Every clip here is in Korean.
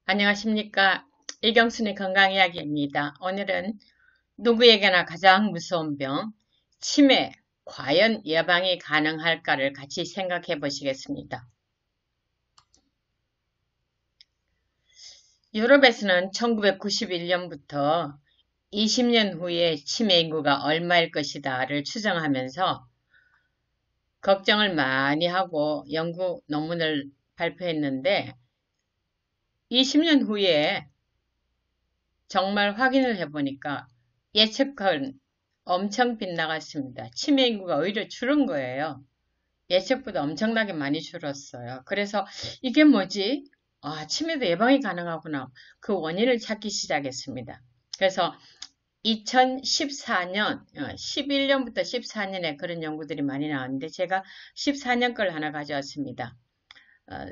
안녕하십니까. 이경순의 건강이야기입니다. 오늘은 누구에게나 가장 무서운 병, 치매, 과연 예방이 가능할까를 같이 생각해 보시겠습니다. 유럽에서는 1991년부터 20년 후에 치매 인구가 얼마일 것이다를 추정하면서 걱정을 많이 하고 연구 논문을 발표했는데 20년 후에 정말 확인을 해보니까 예측은 엄청 빗나갔습니다. 치매 인구가 오히려 줄은 거예요. 예측보다 엄청나게 많이 줄었어요. 그래서 이게 뭐지? 치매도 예방이 가능하구나. 그 원인을 찾기 시작했습니다. 그래서 2014년, 11년부터 14년에 그런 연구들이 많이 나왔는데 제가 14년 걸 하나 가져왔습니다.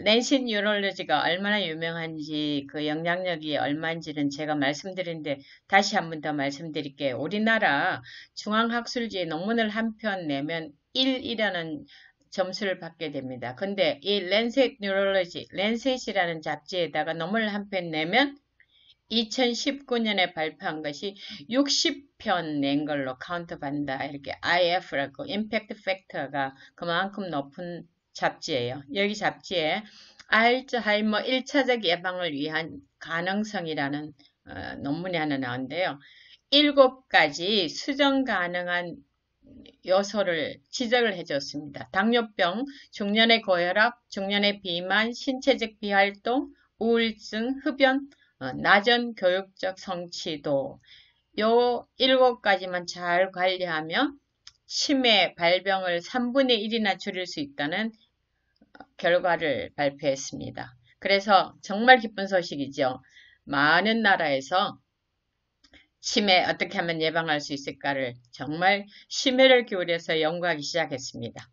랜시 뉴럴로지가 얼마나 유명한지 그 영향력이 얼마인지는 제가 말씀드렸는데 다시 한 번 더 말씀드릴게요. 우리나라 중앙학술지에 논문을 한 편 내면 1이라는 점수를 받게 됩니다. 근데 이 랜셋 뉴럴로지, 랜셋이라는 잡지에다가 논문을 한 편 내면 2019년에 발표한 것이 60편 낸 걸로 카운트 받는다. 이렇게 IF라고 임팩트 팩터가 그만큼 높은 잡지예요. 여기 잡지에 알츠하이머 1차적 예방을 위한 가능성이라는 논문이 하나 나오는데요. 7가지 수정 가능한 요소를 지적을 해줬습니다. 당뇨병, 중년의 고혈압, 중년의 비만, 신체적 비활동, 우울증, 흡연, 낮은 교육적 성취도 요 7가지만 잘 관리하면 치매 발병을 3분의 1이나 줄일 수 있다는 결과를 발표했습니다. 그래서 정말 기쁜 소식이죠. 많은 나라에서 치매 어떻게 하면 예방할 수 있을까를 정말 심혈을 기울여서 연구하기 시작했습니다.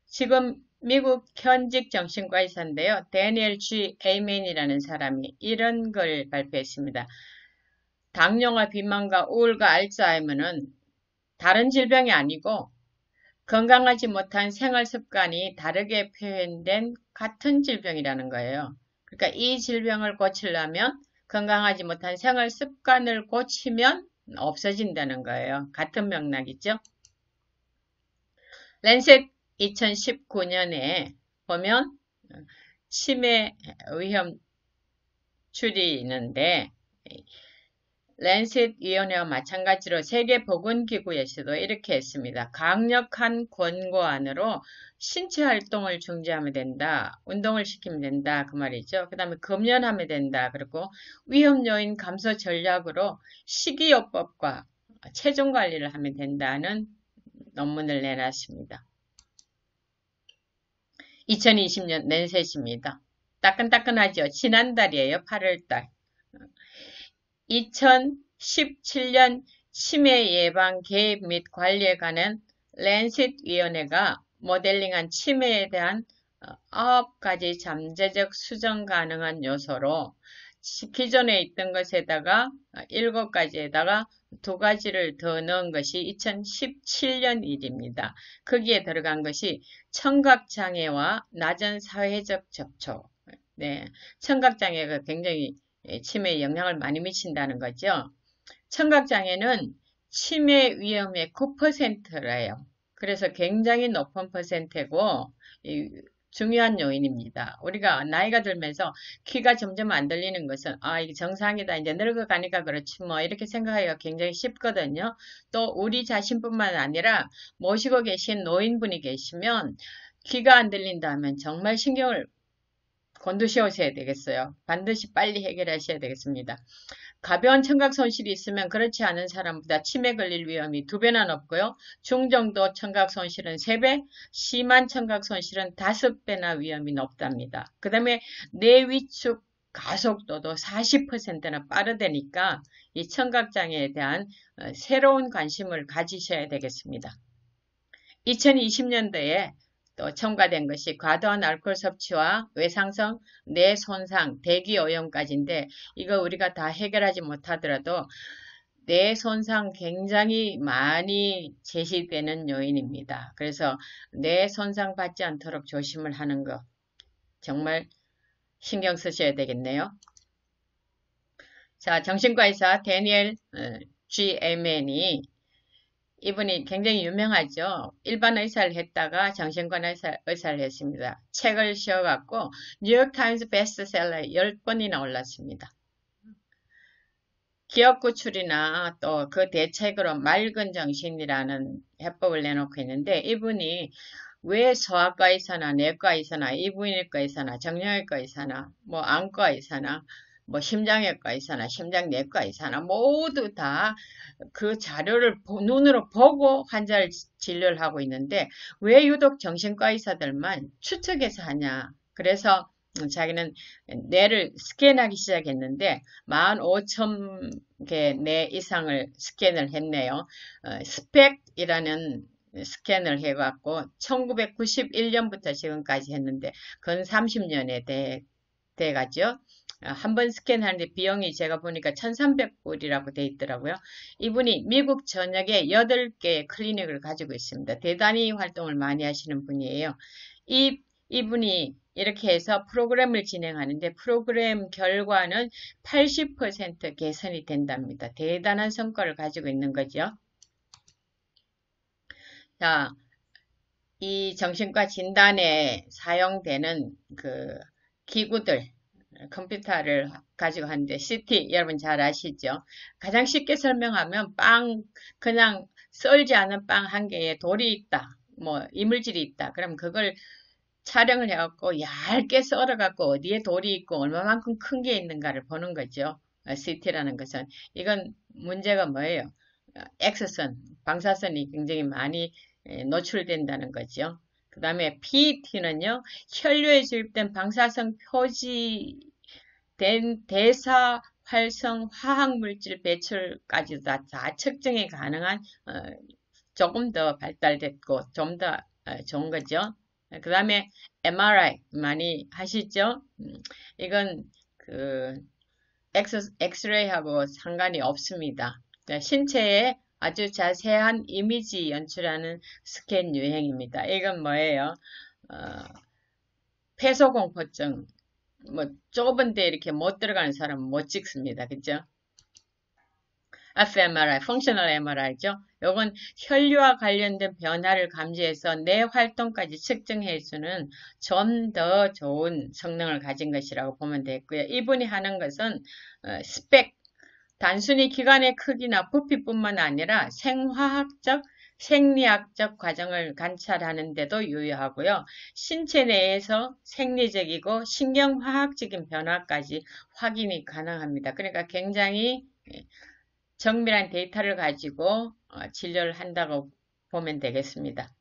지금 미국 현직 정신과 의사인데요. 데니엘 G. 에이맨이라는 사람이 이런 걸 발표했습니다. 당뇨와 비만과 우울과 알츠하이머는 다른 질병이 아니고 건강하지 못한 생활 습관이 다르게 표현된 같은 질병이라는 거예요. 그러니까 이 질병을 고치려면 건강하지 못한 생활 습관을 고치면 없어진다는 거예요. 같은 맥락이죠. 랜셋 2019년에 보면 치매 위험 줄이는데 랜셋 위원회와 마찬가지로 세계보건기구에서도 이렇게 했습니다. 강력한 권고안으로 신체 활동을 중지하면 된다. 운동을 시키면 된다. 그 말이죠. 그 다음에 금연하면 된다. 그리고 위험요인 감소 전략으로 식이요법과 체중관리를 하면 된다는 논문을 내놨습니다. 2020년 랜셋입니다. 따끈따끈하죠. 지난달이에요. 8월달. 2017년 치매 예방 개입 및 관리에 관한 랜셋 위원회가 모델링한 치매에 대한 9가지 잠재적 수정 가능한 요소로 기존에 있던 것에다가 7가지에다가 2가지를 더 넣은 것이 2017년 일입니다. 거기에 들어간 것이 청각장애와 낮은 사회적 접촉. 네, 청각장애가 굉장히 치매에 영향을 많이 미친다는 거죠. 청각장애는 치매 위험의 9%래요. 그래서 굉장히 높은 퍼센트고 중요한 요인입니다. 우리가 나이가 들면서 귀가 점점 안 들리는 것은 이게 정상이다. 이제 늙어가니까 그렇지 뭐 이렇게 생각하기가 굉장히 쉽거든요. 또 우리 자신뿐만 아니라 모시고 계신 노인분이 계시면 귀가 안 들린다 하면 정말 신경을 곤두세우셔야 되겠어요. 반드시 빨리 해결하셔야 되겠습니다. 가벼운 청각 손실이 있으면 그렇지 않은 사람보다 치매 걸릴 위험이 2배나 높고요. 중정도 청각 손실은 3배, 심한 청각 손실은 5배나 위험이 높답니다. 그 다음에 뇌 위축 가속도도 40%나 빠르다니까 이 청각장애에 대한 새로운 관심을 가지셔야 되겠습니다. 2020년도에 또 첨가된 것이 과도한 알코올 섭취와 외상성 뇌 손상, 대기 오염까지인데 이거 우리가 다 해결하지 못하더라도 뇌 손상 굉장히 많이 제시되는 요인입니다. 그래서 뇌 손상 받지 않도록 조심을 하는 것 정말 신경 쓰셔야 되겠네요. 자, 정신과 의사 데니엘 G. 에멘이 이분이 굉장히 유명하죠. 일반 의사를 했다가 정신과 의사를 했습니다. 책을 씌워갖고 뉴욕타임스 베스트셀러에 10번이나 올랐습니다. 기억 구출이나 또 그 대책으로 맑은 정신이라는 해법을 내놓고 있는데 이분이 왜 소아과 의사나 내과 의사나 이부인외과 의사나 정형외과 의사나 뭐 안과 의사나 뭐 심장외과 의사나 심장내과 의사나 모두 다 그 자료를 눈으로 보고 환자를 진료를 하고 있는데 왜 유독 정신과 의사들만 추측해서 하냐. 그래서 자기는 뇌를 스캔하기 시작했는데 15,000개 뇌 이상을 스캔을 했네요. 스펙이라는 스캔을 해갖고 1991년부터 지금까지 했는데 근 30년에 돼가죠. 한 번 스캔하는데 비용이 제가 보니까 1,300불이라고 돼 있더라고요. 이분이 미국 전역에 8개의 클리닉을 가지고 있습니다. 대단히 활동을 많이 하시는 분이에요. 이분이 이렇게 해서 프로그램을 진행하는데 프로그램 결과는 80% 개선이 된답니다. 대단한 성과를 가지고 있는 거죠. 자, 이 정신과 진단에 사용되는 그 기구들, 컴퓨터를 가지고 하는데 CT 여러분 잘 아시죠? 가장 쉽게 설명하면 그냥 썰지 않은 빵 한 개에 돌이 있다. 뭐 이물질이 있다. 그럼 그걸 촬영을 해갖고 얇게 썰어갖고 어디에 돌이 있고 얼마만큼 큰 게 있는가를 보는 거죠. CT라는 것은. 이건 문제가 뭐예요? X선, 방사선이 굉장히 많이 노출된다는 거죠. 그 다음에 PET는요, 혈류에 주입된 방사선 표지된 대사 활성 화학물질 배출까지 다 측정이 가능한 조금 더 발달됐고 좀 더 좋은 거죠. 그 다음에 MRI 많이 하시죠? 이건 그 엑스레이하고 상관이 없습니다. 신체에 아주 자세한 이미지 연출하는 스캔 유행입니다. 이건 뭐예요? 폐소공포증, 뭐 좁은데 이렇게 못 들어가는 사람은 못 찍습니다. 그죠? fMRI, 펑셔널 MRI죠. 요건 혈류와 관련된 변화를 감지해서 뇌 활동까지 측정해주는 좀 더 좋은 성능을 가진 것이라고 보면 되겠고요. 이분이 하는 것은 스펙, 단순히 기관의 크기나 부피뿐만 아니라 생화학적, 생리학적 과정을 관찰하는 데도 유효하고요. 신체 내에서 생리적이고 신경화학적인 변화까지 확인이 가능합니다. 그러니까 굉장히 정밀한 데이터를 가지고 진료를 한다고 보면 되겠습니다.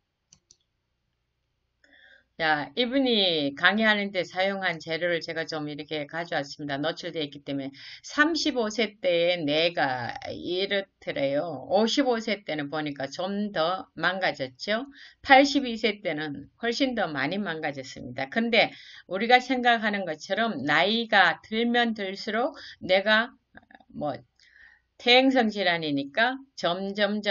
자, 이분이 강의하는데 사용한 재료를 제가 좀 이렇게 가져왔습니다. 노출되어 있기 때문에 35세 때의 뇌가 이렇더래요. 55세 때는 보니까 좀 더 망가졌죠. 82세 때는 훨씬 더 많이 망가졌습니다. 근데 우리가 생각하는 것처럼 나이가 들면 들수록 뇌가 뭐 퇴행성 질환이니까 점점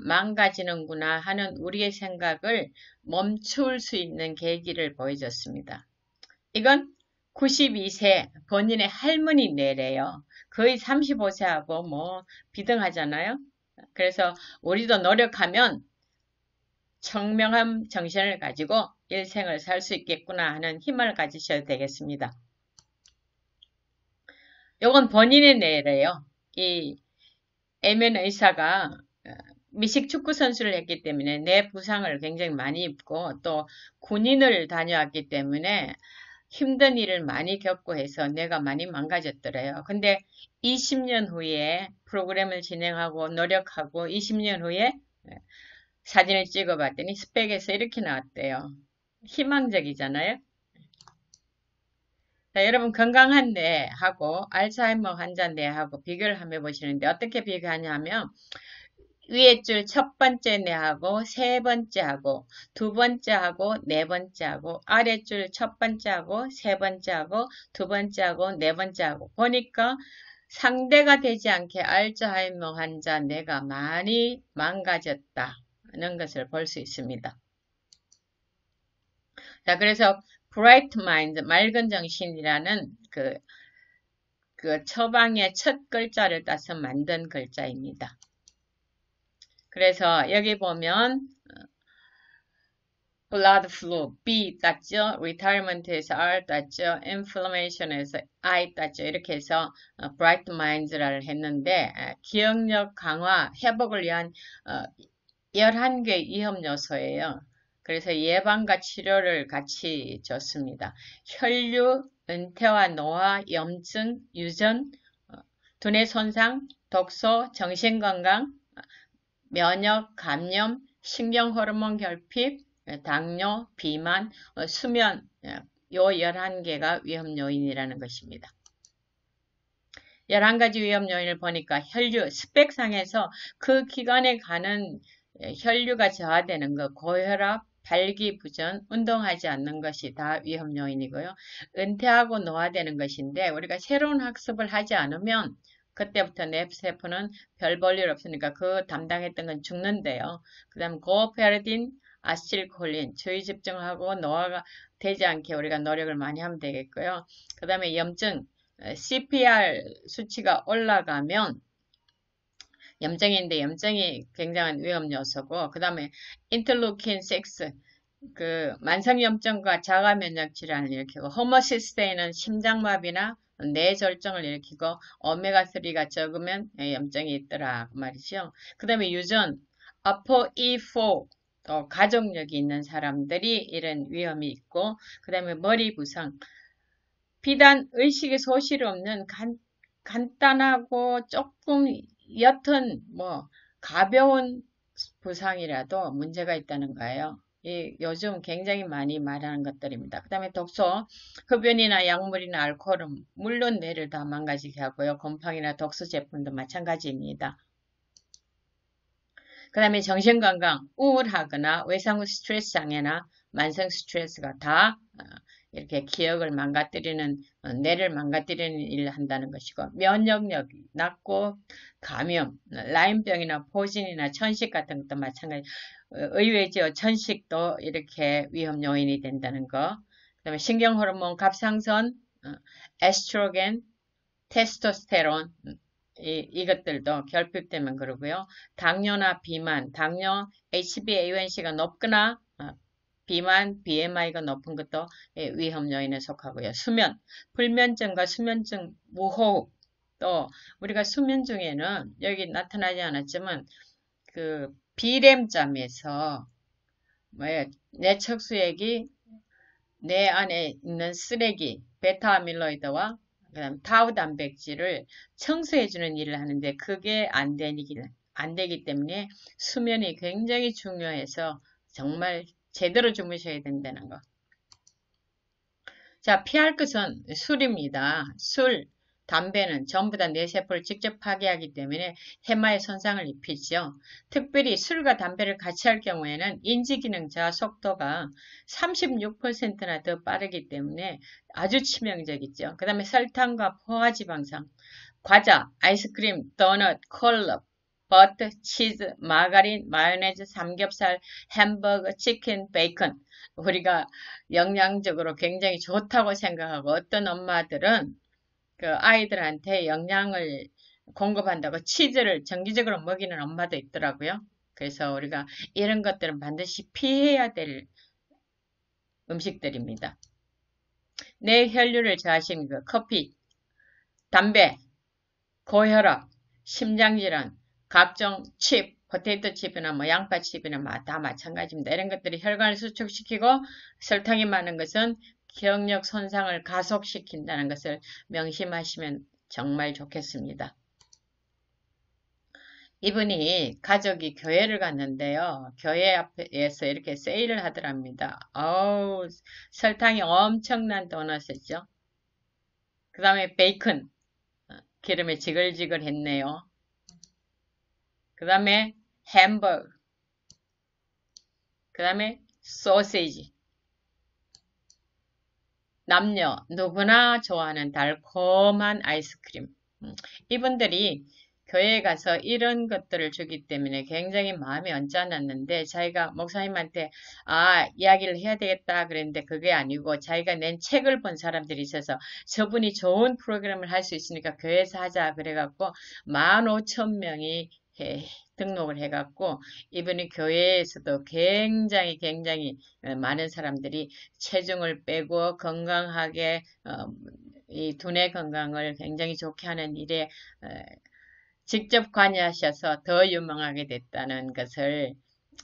망가지는구나 하는 우리의 생각을 멈출 수 있는 계기를 보여줬습니다. 이건 92세 본인의 할머니 뇌래요. 거의 35세하고 뭐 비등하잖아요. 그래서 우리도 노력하면 청명한 정신을 가지고 일생을 살 수 있겠구나 하는 힘을 가지셔야 되겠습니다. 이건 본인의 뇌래요. 이 에멘 의사가 미식 축구 선수를 했기 때문에 뇌 부상을 굉장히 많이 입고 또 군인을 다녀왔기 때문에 힘든 일을 많이 겪고 해서 뇌가 많이 망가졌더래요. 근데 20년 후에 프로그램을 진행하고 노력하고 20년 후에 사진을 찍어봤더니 스펙에서 이렇게 나왔대요. 희망적이잖아요. 자, 여러분 건강한 뇌하고 알츠하이머 환자 뇌하고 비교를 한번 해보시는데 어떻게 비교하냐면 위에 줄 첫 번째 뇌하고 세 번째하고 두 번째하고 네 번째하고 아래 줄 첫 번째하고 세 번째하고 두 번째하고 네 번째하고 보니까 상대가 되지 않게 알츠하이머 환자 뇌가 많이 망가졌다는 것을 볼 수 있습니다. 자, 그래서 bright mind, 맑은 정신이라는 그 처방의 첫 글자를 따서 만든 글자입니다. 그래서 여기 보면 blood flow, B 땄죠. retirement에서 R 땄죠. inflammation에서 I 땄죠. 이렇게 해서 bright minds를 했는데 기억력 강화, 회복을 위한 11개 위험 요소예요. 그래서 예방과 치료를 같이 줬습니다. 혈류, 은퇴와 노화, 염증, 유전, 두뇌 손상, 독소, 정신건강, 면역, 감염, 신경호르몬 결핍, 당뇨, 비만, 수면, 요 11개가 위험 요인이라는 것입니다. 11가지 위험 요인을 보니까 혈류, 스펙상에서 그 기간에 가는 혈류가 저하되는 것, 고혈압, 발기부전, 운동하지 않는 것이 다 위험 요인이고요. 은퇴하고 노화되는 것인데 우리가 새로운 학습을 하지 않으면 그때부터 뇌세포는 별 볼 일 없으니까 그 담당했던 건 죽는데요. 그 다음 고페르딘, 아시틸콜린, 주의 집중하고 노화가 되지 않게 우리가 노력을 많이 하면 되겠고요. 그 다음에 염증, CPR 수치가 올라가면 염증인데 염증이 굉장한 위험 요소고 그 다음에 인터루킨 6, 그 만성염증과 자가면역 질환을 일으키고 호모시스테인은 심장마비나 뇌졸중을 일으키고 오메가3가 적으면 염증이 있더라 그 말이죠. 그 다음에 유전, ApoE4 또 가족력이 있는 사람들이 이런 위험이 있고 그 다음에 머리 부상, 비단 의식의 소실 없는 간단하고 조금 옅은 가벼운 부상이라도 문제가 있다는 거예요. 요즘 굉장히 많이 말하는 것들입니다. 그 다음에 독소, 흡연이나 약물이나 알코올은 물론 뇌를 다 망가지게 하고요. 곰팡이나 독소 제품도 마찬가지입니다. 그 다음에 정신건강, 우울하거나 외상후 스트레스 장애나 만성 스트레스가 다 이렇게 기억을 망가뜨리는, 뇌를 망가뜨리는 일을 한다는 것이고, 면역력이 낮고, 감염, 라임병이나 포진이나 천식 같은 것도 마찬가지. 의외죠. 천식도 이렇게 위험 요인이 된다는 거. 그 다음에 신경호르몬 갑상선, 에스트로겐, 테스토스테론, 이것들도 결핍되면 그러고요. 당뇨나 비만, 당뇨, HbA1c가 높거나 비만, BMI가 높은 것도 위험 요인에 속하고요. 수면, 불면증과 수면증, 무호흡, 또 우리가 수면 중에는 여기 나타나지 않았지만 그 비렘잠에서 뇌 척수액이 뇌 안에 있는 쓰레기, 베타아밀로이드와 그다음 타우 단백질을 청소해주는 일을 하는데 그게 안 되기 때문에 수면이 굉장히 중요해서 정말 제대로 주무셔야 된다는 거. 자, 피할 것은 술입니다. 술, 담배는 전부 다 뇌세포를 직접 파괴하기 때문에 해마에 손상을 입히죠. 특별히 술과 담배를 같이 할 경우에는 인지기능 저하 속도가 36%나 더 빠르기 때문에 아주 치명적이죠. 그 다음에 설탕과 포화지방산, 과자, 아이스크림, 도넛, 콜라, 버터, 치즈, 마가린, 마요네즈, 삼겹살, 햄버거, 치킨, 베이컨. 우리가 영양적으로 굉장히 좋다고 생각하고 어떤 엄마들은 그 아이들한테 영양을 공급한다고 치즈를 정기적으로 먹이는 엄마도 있더라고요. 그래서 우리가 이런 것들은 반드시 피해야 될 음식들입니다. 뇌 혈류를 저하시는 그 커피, 담배, 고혈압, 심장질환, 각종 칩, 포테이토 칩이나 양파 칩이나 다 마찬가지입니다. 이런 것들이 혈관을 수축시키고 설탕이 많은 것은 기억력 손상을 가속시킨다는 것을 명심하시면 정말 좋겠습니다. 이분이 가족이 교회를 갔는데요. 교회 앞에서 이렇게 세일을 하더랍니다. 어우, 설탕이 엄청난 도넛이죠. 그 다음에 베이컨, 기름에 지글지글 했네요. 그 다음에 햄버거, 그 다음에 소시지. 남녀 누구나 좋아하는 달콤한 아이스크림. 이분들이 교회에 가서 이런 것들을 주기 때문에 굉장히 마음이 언짢았는데 자기가 목사님한테 이야기를 해야 되겠다 그랬는데 그게 아니고 자기가 낸 책을 본 사람들이 있어서 저분이 좋은 프로그램을 할 수 있으니까 교회에서 하자 그래갖고 15,000명이 등록을 해갖고 이분이 교회에서도 굉장히 많은 사람들이 체중을 빼고 건강하게 이 두뇌 건강을 굉장히 좋게 하는 일에 직접 관여하셔서 더 유명하게 됐다는 것을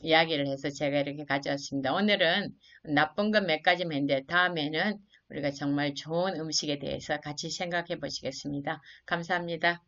이야기를 해서 제가 이렇게 가져왔습니다. 오늘은 나쁜 것 몇 가지만 했는데 다음에는 우리가 정말 좋은 음식에 대해서 같이 생각해 보시겠습니다. 감사합니다.